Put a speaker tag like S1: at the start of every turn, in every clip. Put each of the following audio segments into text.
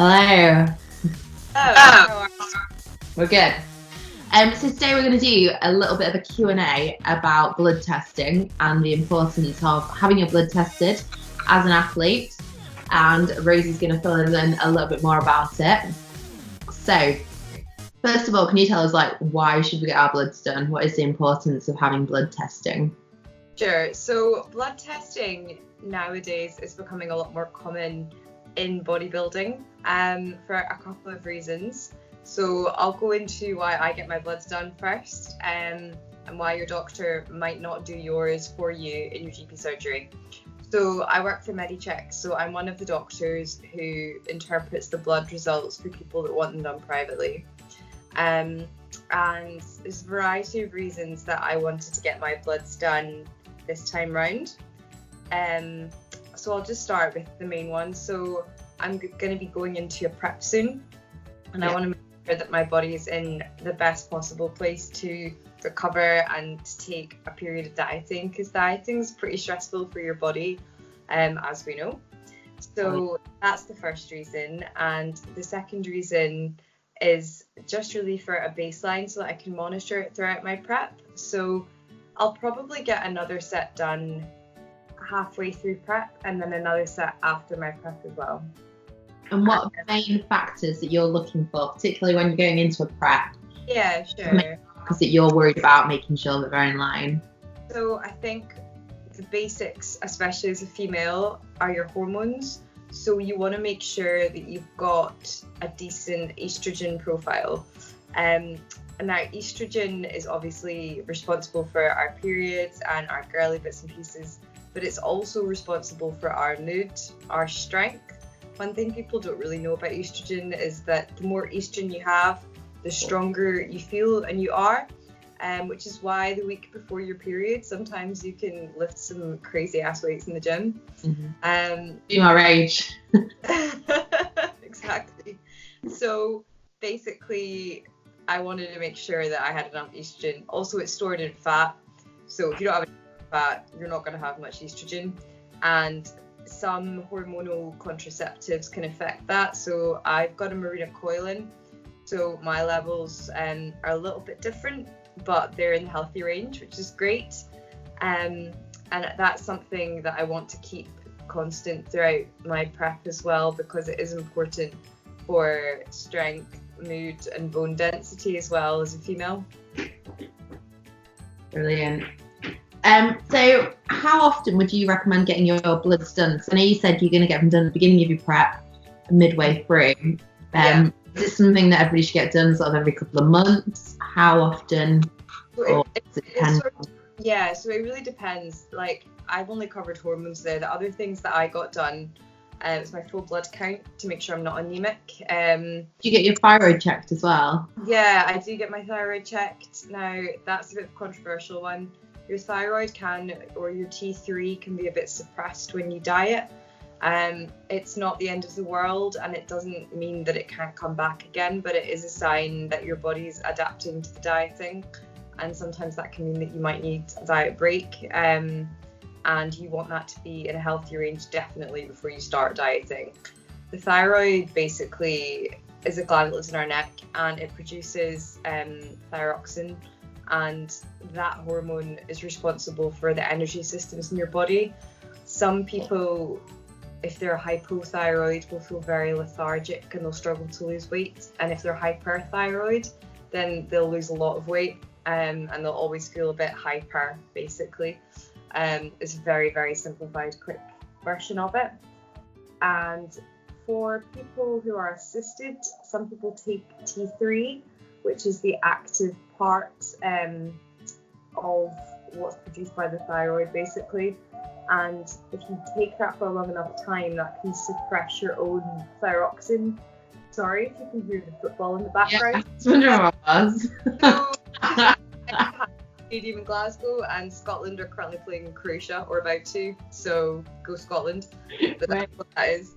S1: Hello.
S2: Oh.
S1: We're good. So today we're going to do a little bit of a Q&A about blood testing and the importance of having your blood tested as an athlete. And Rosie's going to fill in a little bit more about it. So, first of all, can you tell us, why should we get our bloods done? What is the importance of having blood testing?
S2: Sure. So blood testing nowadays is becoming a lot more common in bodybuilding for a couple of reasons. So I'll go into why I get my bloods done first and why your doctor might not do yours for you in your GP surgery. So I work for MediCheck, so I'm one of the doctors who interprets the blood results for people that want them done privately. And there's a variety of reasons that I wanted to get my bloods done this time round. So I'll just start with the main one. So I'm going to be going into a prep soon, and I want to make sure that my body is in the best possible place to recover and to take a period of dieting, because dieting is pretty stressful for your body, as we know. So that's the first reason. And the second reason is just really for a baseline so that I can monitor it throughout my prep. So I'll probably get another set done halfway through prep and then another set after my prep as well.
S1: And what are the main factors that you're looking for, particularly when you're going into a prep?
S2: Yeah, sure.
S1: Because that you're worried about making sure that they're in line.
S2: So I think the basics, especially as a female, are your hormones. So you want to make sure that you've got a decent estrogen profile. And now estrogen is obviously responsible for our periods and our girly bits and pieces, but it's also responsible for our mood, our strength. One thing people don't really know about estrogen is that the more estrogen you have, the stronger you feel and you are, which is why the week before your period, sometimes you can lift some crazy ass weights in the gym.
S1: Be my rage.
S2: Exactly. So basically, I wanted to make sure that I had enough estrogen. Also, it's stored in fat. So if you don't have enough fat, you're not going to have much estrogen. And some hormonal contraceptives can affect that. So I've got a Marinacoilin. So my levels are a little bit different, but they're in the healthy range, which is great. And that's something that I want to keep constant throughout my prep as well, because it is important for strength, mood and bone density as well as a female.
S1: Brilliant. So how often would you recommend getting your bloods done? So I know you said you're going to get them done at the beginning of your prep, midway through. Is this something that everybody should get done sort of every couple of months? How often?
S2: So so it really depends. I've only covered hormones there. The other things that I got done is my full blood count to make sure I'm not anemic.
S1: Do you get your thyroid checked as well?
S2: Yeah, I do get my thyroid checked. Now, that's a bit of a controversial one. Your thyroid or your T3 can be a bit suppressed when you diet. It's not the end of the world, and it doesn't mean that it can't come back again, but it is a sign that your body's adapting to the dieting. And sometimes that can mean that you might need a diet break. And you want that to be in a healthy range definitely before you start dieting. The thyroid basically is a gland that lives in our neck, and it produces thyroxine, and that hormone is responsible for the energy systems in your body. Some people, if they're hypothyroid, will feel very lethargic and they'll struggle to lose weight, and if they're hyperthyroid, then they'll lose a lot of weight, and they'll always feel a bit hyper, basically. It's a very, very simplified, quick version of it. And for people who are assisted, some people take T3, which is the active part of what's produced by the thyroid, basically. And if you take that for a long enough time, that can suppress your own thyroxine. Sorry if you can hear the football in the background.
S1: Yeah, I was wondering what it was.
S2: Stadium in Glasgow, and Scotland are currently playing Croatia, or about to, so go Scotland. But that's what that is.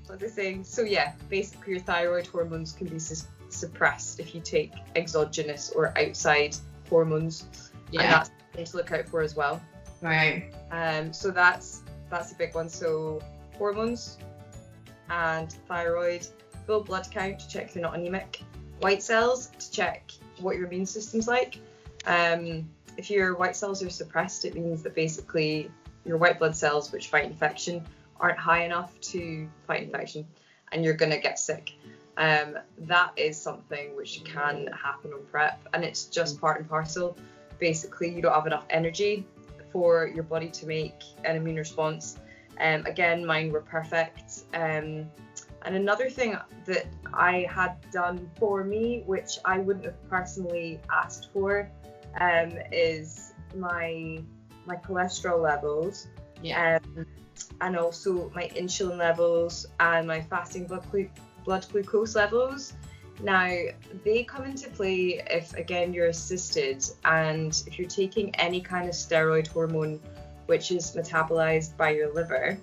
S2: What they're saying. So basically your thyroid hormones can be suppressed if you take exogenous or outside hormones. And that's something to look out for as well.
S1: Right.
S2: So that's a big one. So hormones, and thyroid, full blood count to check if they're not anemic, white cells to check what your immune system's like. If your white cells are suppressed, it means that basically your white blood cells, which fight infection, aren't high enough to fight infection, and you're going to get sick. That is something which can happen on PrEP, and it's just part and parcel. Basically, you don't have enough energy for your body to make an immune response. Again, mine were perfect. And another thing that I had done for me, which I wouldn't have personally asked for, is my cholesterol levels, and also my insulin levels and my fasting blood glucose levels. Now, they come into play if, again, you're assisted, and if you're taking any kind of steroid hormone which is metabolized by your liver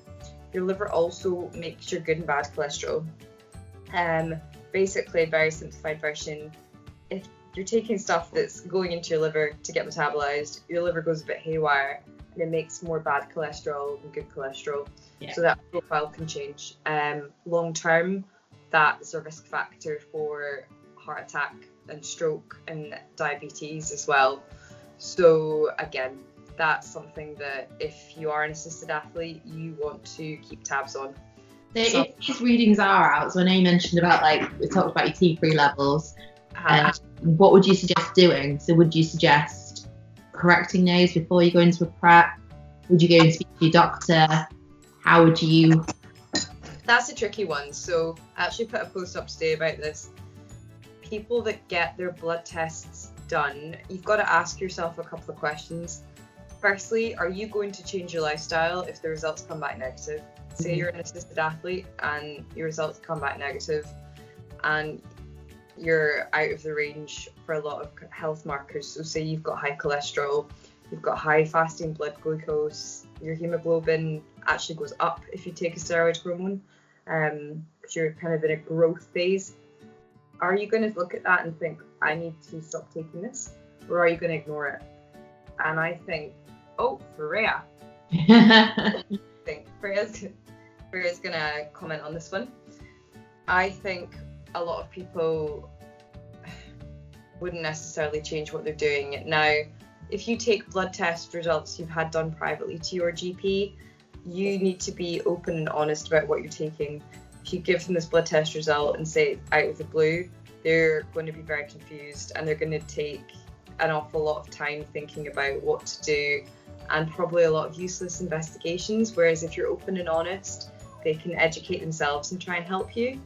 S2: also makes your good and bad cholesterol. Basically, a very simplified version, if you're taking stuff that's going into your liver to get metabolized, your liver goes a bit haywire and it makes more bad cholesterol than good cholesterol. So that profile can change. Long term, that's a risk factor for heart attack and stroke and diabetes as well. So again, that's something that if you are an assisted athlete, you want to keep tabs on.
S1: So if these readings are out, so I know you mentioned about, like, we talked about your T3 levels. What would you suggest doing? So would you suggest correcting those before you go into a PrEP? Would you go and speak to your doctor? How would you?
S2: That's a tricky one. So I actually put a post up today about this. People that get their blood tests done, you've got to ask yourself a couple of questions. Firstly, are you going to change your lifestyle if the results come back negative? Say you're an assisted athlete and your results come back negative and you're out of the range for a lot of health markers. So say you've got high cholesterol, you've got high fasting blood glucose, your hemoglobin actually goes up if you take a steroid hormone, because you're kind of in a growth phase. Are you going to look at that and think, I need to stop taking this? Or are you going to ignore it? And I think, Freya. I think Freya's going to comment on this one. I think a lot of people wouldn't necessarily change what they're doing. Now, if you take blood test results you've had done privately to your GP, you need to be open and honest about what you're taking. If you give them this blood test result and say out of the blue, they're going to be very confused and they're going to take an awful lot of time thinking about what to do and probably a lot of useless investigations. Whereas if you're open and honest, they can educate themselves and try and help you.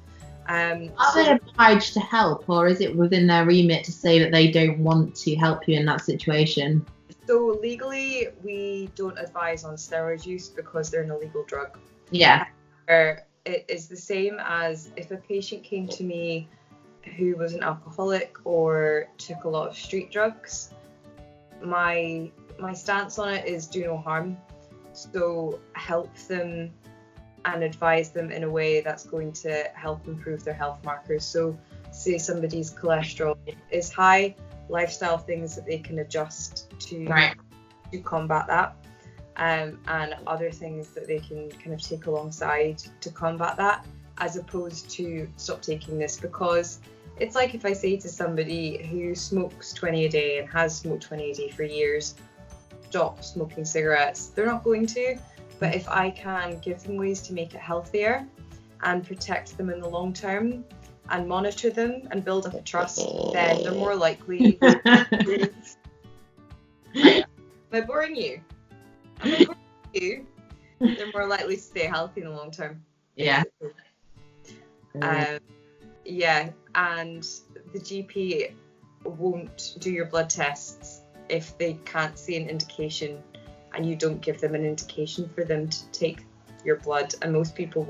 S2: Are
S1: they obliged to help, or is it within their remit to say that they don't want to help you in that situation?
S2: So legally, we don't advise on steroid use because they're an illegal drug.
S1: Yeah.
S2: It is the same as if a patient came to me who was an alcoholic or took a lot of street drugs. My stance on it is do no harm. So help them and advise them in a way that's going to help improve their health markers. So say somebody's cholesterol is high, lifestyle things that they can adjust to combat that, and other things that they can kind of take alongside to combat that, as opposed to stop taking this. Because it's like if I say to somebody who smokes 20 a day and has smoked 20 a day for years, stop smoking cigarettes, they're not going to. But if I can give them ways to make it healthier and protect them in the long term and monitor them and build up a trust, then they're more likely. Am I boring you? Am I boring you? They're more likely to stay healthy in the long term.
S1: Yeah.
S2: Yeah, and the GP won't do your blood tests if they can't see an indication and you don't give them an indication for them to take your blood. And most people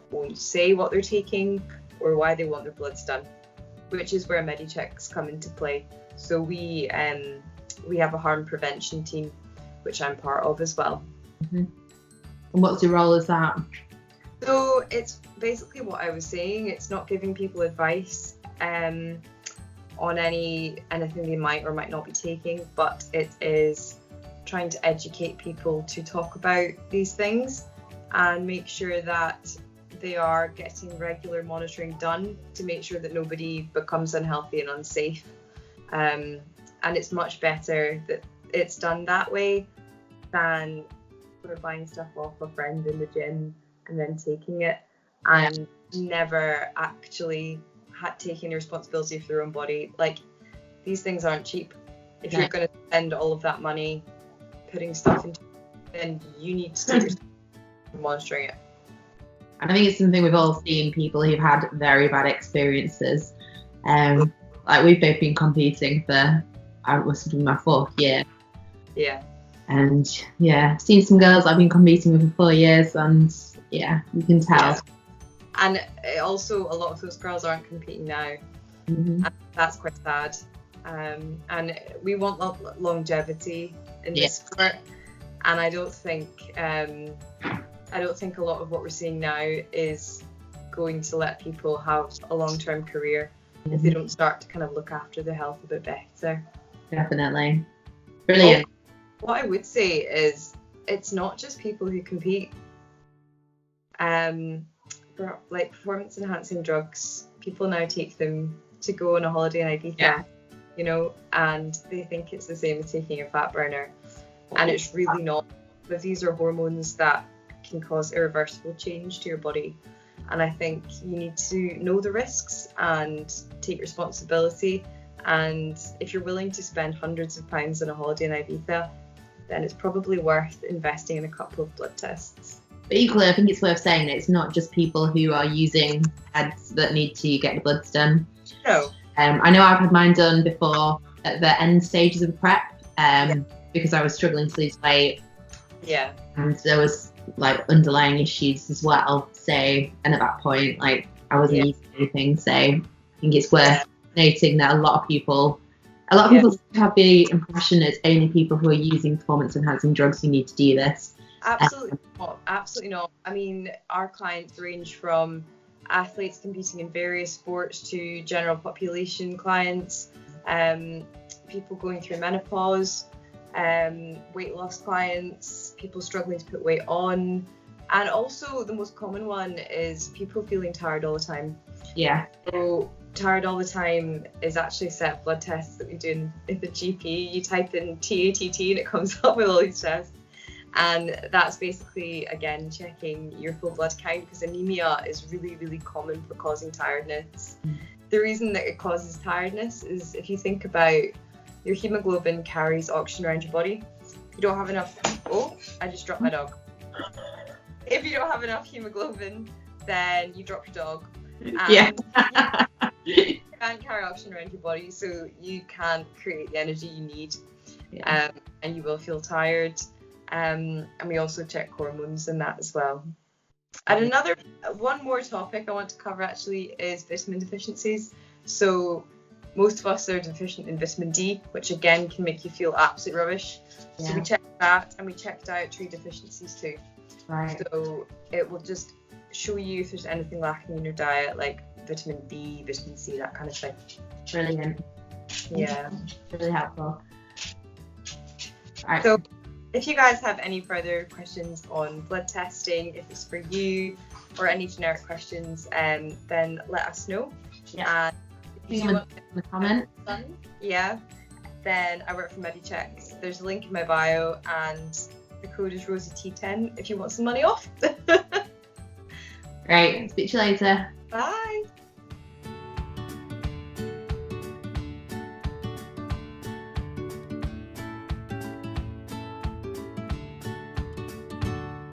S2: won't say what they're taking or why they want their bloods done, which is where MediChecks come into play. So we have a harm prevention team, which I'm part of as well.
S1: Mm-hmm. And what's your role as that?
S2: So it's basically what I was saying. It's not giving people advice on anything they might or might not be taking, but it is trying to educate people to talk about these things and make sure that they are getting regular monitoring done to make sure that nobody becomes unhealthy and unsafe. And it's much better that it's done that way than sort of buying stuff off a friend in the gym and then taking it and never actually taking the responsibility for their own body. Like, these things aren't cheap. If you're going to spend all of that money putting stuff into it, then you need to take monitoring it.
S1: And I think it's something we've all seen, people who've had very bad experiences. Like, we've both been competing for, I must have been my 4th year.
S2: Yeah.
S1: And I've seen some girls I've been competing with for 4 years, and you can tell.
S2: Yeah. And also, a lot of those girls aren't competing now.
S1: Mm-hmm.
S2: And that's quite sad. And we want longevity in this sport. And I don't think a lot of what we're seeing now is going to let people have a long-term career if they don't start to kind of look after their health a bit better.
S1: Definitely. Brilliant.
S2: What I would say is, it's not just people who compete. For like performance enhancing drugs, people now take them to go on a holiday in Ibiza, you know, and they think it's the same as taking a fat burner, and it's really not. But these are hormones that can cause irreversible change to your body, and I think you need to know the risks and take responsibility. And if you're willing to spend hundreds of pounds on a holiday in Ibiza, then it's probably worth investing in a couple of blood tests.
S1: But equally, I think it's worth saying that it's not just people who are using meds that need to get the bloods done.
S2: No.
S1: I know I've had mine done before at the end stages of the prep, because I was struggling to lose weight.
S2: Yeah.
S1: And there was like underlying issues as well. So, and at that point, like, I wasn't using anything. So I think it's worth noting that a lot of people have the impression it's only people who are using performance enhancing drugs who need to do this.
S2: Absolutely not. Absolutely not. I mean, our clients range from athletes competing in various sports to general population clients, people going through menopause, weight loss clients, people struggling to put weight on, and also the most common one is people feeling tired all the time.
S1: Yeah.
S2: So tired all the time is actually a set of blood tests that we do in the GP. You type in TATT and it comes up with all these tests. And that's basically, again, checking your full blood count, because anemia is really, really common for causing tiredness. The reason that it causes tiredness is, if you think about, your hemoglobin carries oxygen around your body. If you don't have enough, I just dropped my dog. If you don't have enough hemoglobin, then you drop your dog. And you can't carry oxygen around your body, so you can't create the energy you need, and you will feel tired. And we also check hormones in that as well. And one more topic I want to cover actually is vitamin deficiencies. So most of us are deficient in vitamin D, which again can make you feel absolute rubbish. Yeah. So we checked that, and we checked dietary deficiencies too.
S1: Right.
S2: So it will just show you if there's anything lacking in your diet, like vitamin B, vitamin C, that kind of thing.
S1: Brilliant.
S2: Yeah.
S1: Really helpful. Right.
S2: So if you guys have any further questions on blood testing, if it's for you, or any generic questions, then let us know.
S1: Yeah.
S2: And if you want
S1: the comment.
S2: Then I work for MediCheck. There's a link in my bio, and the code is Rosie10 if you want some money off.
S1: Great. Speak to you later.
S2: Bye.